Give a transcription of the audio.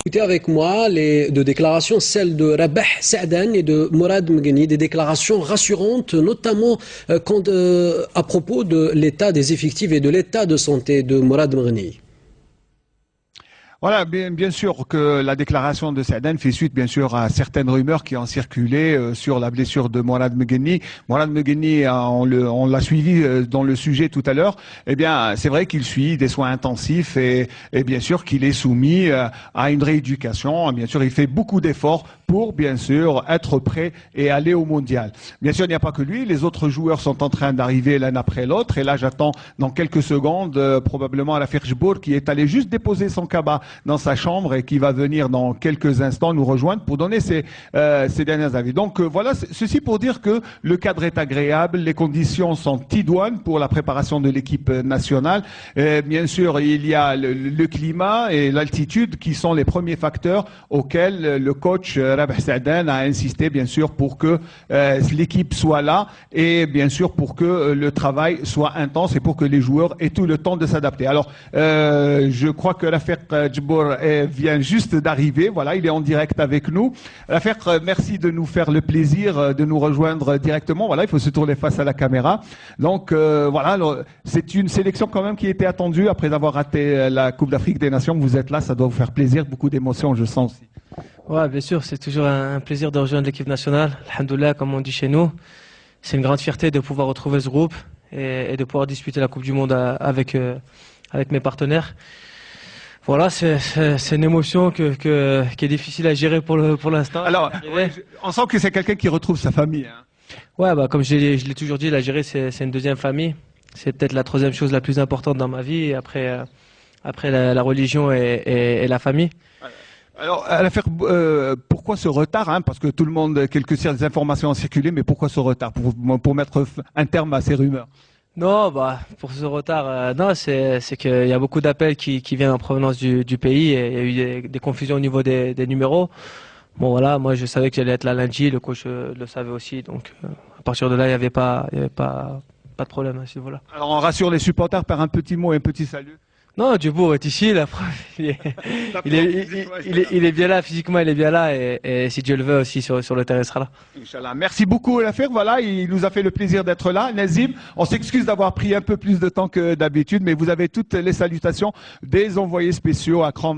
Écoutez avec moi les deux déclarations, celles de Rabah Saadan et de Mourad Mgheni, des déclarations rassurantes, notamment à propos de l'état des effectifs et de l'état de santé de Mourad Mgheni. Voilà, bien sûr que la déclaration de Saadan fait suite, bien sûr, à certaines rumeurs qui ont circulé sur la blessure de Mourad Mgheni. Mourad Mgheni, on l'a suivi dans le sujet tout à l'heure. Eh bien, c'est vrai qu'il suit des soins intensifs et bien sûr qu'il est soumis à une rééducation. Bien sûr, il fait beaucoup d'efforts pour, bien sûr, être prêt et aller au mondial. Bien sûr, il n'y a pas que lui. Les autres joueurs sont en train d'arriver l'un après l'autre. Et là, j'attends dans quelques secondes probablement à la Ferjbourg qui est allé juste déposer son cabas dans sa chambre et qui va venir dans quelques instants nous rejoindre pour donner ses derniers avis. Donc voilà, ceci pour dire que le cadre est agréable, les conditions sont idoines pour la préparation de l'équipe nationale. Bien sûr, il y a le climat et l'altitude qui sont les premiers facteurs auxquels le coach Rabah Saadan a insisté, bien sûr, pour que l'équipe soit là et bien sûr pour que le travail soit intense et pour que les joueurs aient tout le temps de s'adapter. Alors, je crois que l'affaire Djibour vient juste d'arriver. Voilà, il est en direct avec nous. L'affaire, merci de nous faire le plaisir de nous rejoindre directement. Voilà, il faut se tourner face à la caméra. Donc, voilà, c'est une sélection quand même qui était attendue après avoir raté la Coupe d'Afrique des Nations. Vous êtes là, ça doit vous faire plaisir, beaucoup d'émotions, je sens aussi. Ouais, bien sûr, c'est toujours un plaisir de rejoindre l'équipe nationale. Alhamdoulilah, comme on dit chez nous. C'est une grande fierté de pouvoir retrouver ce groupe et de pouvoir disputer la Coupe du Monde avec mes partenaires. Voilà, c'est une émotion qui est difficile à gérer pour l'instant. Alors, ouais, on sent que c'est quelqu'un qui retrouve sa famille. Hein. Ouais, bah, comme je l'ai toujours dit, l'Algérie, c'est une deuxième famille. C'est peut-être la troisième chose la plus importante dans ma vie, après la religion et la famille. Alors, à l'affaire, pourquoi ce retard hein? Parce que tout le monde, quelques informations ont circulé, mais pourquoi ce retard pour mettre un terme à ces rumeurs? Non, bah pour ce retard, non, c'est qu'il y a beaucoup d'appels qui viennent en provenance du pays et il y a eu des confusions au niveau des numéros. Bon voilà, moi je savais que j'allais être là lundi, le coach le savait aussi, donc à partir de là il y avait pas de problème à ce niveau-là. Alors on rassure les supporters par un petit mot et un petit salut. Non, Djibour est ici, la preuve, il est bien là, physiquement il est bien là et si Dieu le veut aussi sur le terrain il sera là. Inch'Allah. Merci beaucoup l'affaire, voilà, il nous a fait le plaisir d'être là. Nazim, on s'excuse d'avoir pris un peu plus de temps que d'habitude, mais vous avez toutes les salutations des envoyés spéciaux à Cran